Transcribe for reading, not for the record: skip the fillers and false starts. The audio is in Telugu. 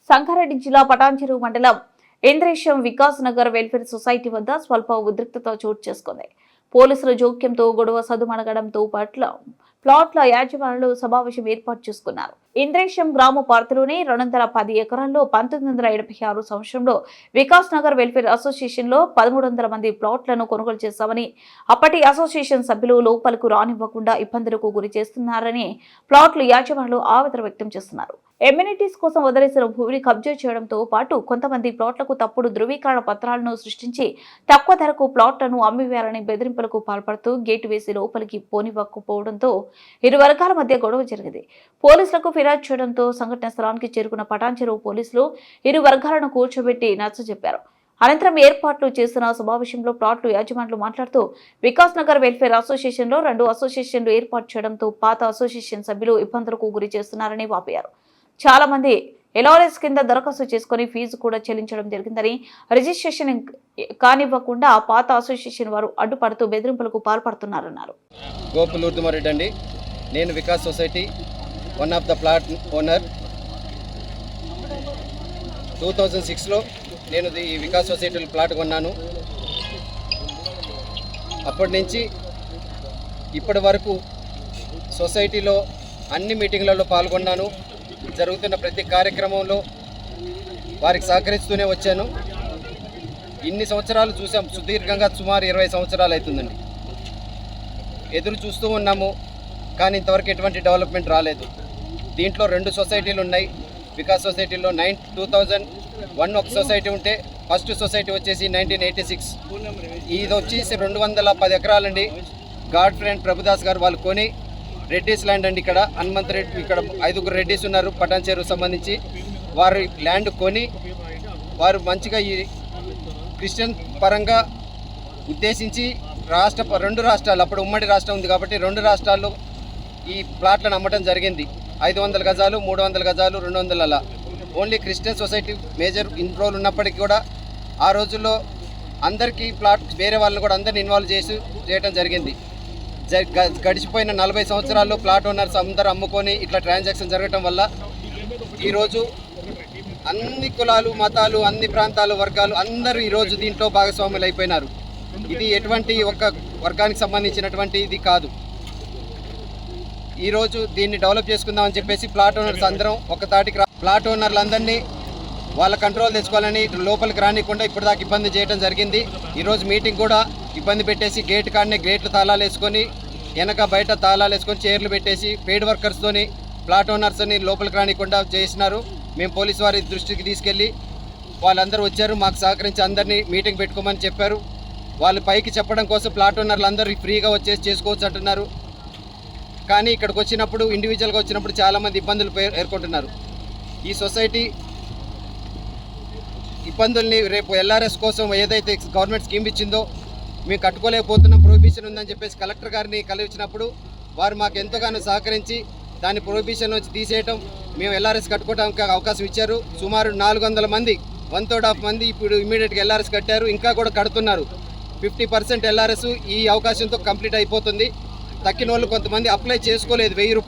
సంగారెడ్డి జిల్లా పటాన్చెరు మండలం ఇంద్రేశం వికాస్ నగర్ వెల్ఫేర్ సొసైటీ వద్ద స్వల్ప ఉద్రిక్తత చోటు చేసుకుంది. పోలీసుల జోక్యంతో గొడవ సదుమణగడంతో ప్లాట్ల యాజమానులు సమావేశం ఏర్పాటు చేసుకున్నారు. ఇంద్రేశం గ్రామ పరిధిలోని 210 ఎకరాల్లో 1986 సంవత్సరంలో వికాస్ నగర్ వెల్ఫేర్ అసోసియేషన్ లో 1300 మంది ప్లాట్లను కొనుగోలు చేశామని, అప్పటి అసోసియేషన్ సభ్యులు లోపలకు రానివ్వకుండా ఇబ్బందులకు గురి చేస్తున్నారని ప్లాట్ల యాజమానులు ఆవేదన వ్యక్తం చేస్తున్నారు. ఎమ్యూనిటీస్ కోసం వదిలేసిన భూమిని కబ్జా చేయడంతో పాటు కొంతమంది ప్లాట్లకు తప్పుడు ధృవీకరణ పత్రాలను సృష్టించి తక్కువ ధరకు ప్లాట్లను అమ్మివేయాలని బెదిరింపులకు పాల్పడుతూ గేటు వేసి లోపలికి పోనివ్వకపోవడంతో ఇరు వర్గాల మధ్య గొడవ జరిగింది. పోలీసులకు ఫిర్యాదు చేయడంతో సంఘటన స్థలానికి చేరుకున్న పటాన్చెరు పోలీసులు ఇరు వర్గాలను కూర్చోబెట్టి నచ్చజెప్పారు. అనంతరం ఏర్పాట్లు చేసిన సమావేశంలో ప్లాట్లు యాజమానులు మాట్లాడుతూ వికాస్ నగర్ వెల్ఫేర్ అసోసియేషన్ లో 2 అసోసియేషన్లు ఏర్పాటు చేయడంతో పాత అసోసియేషన్ సభ్యులు ఇబ్బందులకు గురి చేస్తున్నారని వాపోయారు. చాలా మంది ఎల్ఆర్ఎస్ కింద దరఖాస్తు చేసుకుని ఫీజు కూడా చెల్లించడం జరిగిందని, రిజిస్ట్రేషన్ కానివ్వకుండా పాత అసోసియేషన్ వారు అడ్డుపడుతూ బెదిరింపులకు పాల్పడుతున్నారన్నారు. గోపులూర్దుమారెడ్డి అండి. నేను Vikas society one of the plot owner. 2006లో నేను ఈ వికాస్ సొసైటీలో ప్లాట్ కొన్నాను. అప్పటి నుంచి ఇప్పటి వరకు సొసైటీలో అన్ని మీటింగ్లలో పాల్గొన్నాను. జరుగుతున్న ప్రతి కార్యక్రమంలో వారికి సహకరిస్తూనే వచ్చాను. ఇన్ని సంవత్సరాలు చూసాం, సుదీర్ఘంగా సుమారు 20 సంవత్సరాలు అవుతుందండి. ఎదురు చూస్తూ ఉన్నాము, కానీ ఇంతవరకు ఎటువంటి డెవలప్మెంట్ రాలేదు. దీంట్లో 2 సొసైటీలు ఉన్నాయి. వికాస్ సొసైటీలో 2001 ఒక సొసైటీ ఉంటే ఫస్ట్ సొసైటీ వచ్చేసి 1986. ఇది వచ్చేసి 210 ఎకరాలండి. గాడ్ ఫ్రెండ్ ప్రభుదాస్ గారు వాళ్ళు కొని రెడ్డిస్ ల్యాండ్ అండి. ఇక్కడ హనుమంత్ రెడ్డి, ఇక్కడ 5 రెడ్డిస్ ఉన్నారు పటాన్చెరు సంబంధించి. వారు ల్యాండ్ కొని వారు మంచిగా ఈ క్రిస్టియన్ పరంగా ఉద్దేశించి 2 రాష్ట్రాలు, అప్పుడు ఉమ్మడి రాష్ట్రం ఉంది కాబట్టి 2 రాష్ట్రాల్లో ఈ ప్లాట్లను అమ్మటం జరిగింది. 500 గజాలు, 300 గజాలు, 200 అలా. Only Christian society major enrol ఉన్నప్పటికీ కూడా ఆ రోజుల్లో అందరికీ ప్లాట్ వేరే వాళ్ళని కూడా అందరిని ఇన్వాల్వ్ చేయడం జరిగింది. గడిచిపోయిన 40 సంవత్సరాల్లో ప్లాట్ ఓనర్స్ అందరూ అమ్ముకొని ఇట్లా ట్రాన్సాక్షన్ జరగటం వల్ల ఈరోజు అన్ని కులాలు, మతాలు, అన్ని ప్రాంతాలు, వర్గాలు అందరూ ఈరోజు దీంట్లో భాగస్వాములు అయిపోయినారు. ఇది ఎటువంటి ఒక వర్గానికి సంబంధించినటువంటి ఇది కాదు. ఈరోజు దీన్ని డెవలప్ చేసుకుందామని చెప్పేసి ప్లాట్ ఓనర్స్ అందరం ఒక తాటికి ప్లాట్ ఓనర్లందరినీ వాళ్ళ కంట్రోల్ తెచ్చుకోవాలని లోపలికి రానికుండా ఇప్పటిదాకా ఇబ్బంది చేయడం జరిగింది. ఈరోజు మీటింగ్ కూడా ఇబ్బంది పెట్టేసి గేట్ కాడనే గేట్లు తాళాలు వేసుకొని, వెనక బయట తాళాలు వేసుకొని చైర్లు పెట్టేసి పెయిడ్ వర్కర్స్తోని ప్లాట్ ఓనర్స్ని లోపలికి రానికుండా చేసినారు. మేము పోలీసు వారి దృష్టికి తీసుకెళ్ళి వాళ్ళందరూ వచ్చారు, మాకు సహకరించి అందరినీ మీటింగ్ పెట్టుకోమని చెప్పారు. వాళ్ళు పైకి చెప్పడం కోసం ప్లాట్ ఓనర్లు అందరూ ఫ్రీగా వచ్చేసి చేసుకోవచ్చు అంటున్నారు. కానీ ఇక్కడికి వచ్చినప్పుడు, ఇండివిజువల్గా వచ్చినప్పుడు చాలామంది ఇబ్బందులు ఎదుర్కొంటున్నారు. ఈ సొసైటీ ఇబ్బందుల్ని రేపు ఎల్ఆర్ఎస్ కోసం ఏదైతే గవర్నమెంట్ స్కీమ్ ఇచ్చిందో మేము కట్టుకోలేకపోతున్నాం, ప్రొహిబిషన్ ఉందని చెప్పేసి కలెక్టర్ గారిని కలిసినప్పుడు వారు మాకు ఎంతగానో సహకరించి దాని ప్రొహిబిషన్ నుంచి తీసేయటం, మేము ఎల్ఆర్ఎస్ కట్టుకోవడానికి అవకాశం ఇచ్చారు. సుమారు 400 మంది, 1/3 మంది ఇప్పుడు ఇమీడియట్గా ఎల్ఆర్ఎస్ కట్టారు, ఇంకా కూడా కడుతున్నారు. 50% ఎల్ఆర్ఎస్ ఈ అవకాశంతో కంప్లీట్ అయిపోతుంది. తక్కిన వాళ్ళు కొంతమంది అప్లై చేసుకోలేదు, 1000 రూపాయలు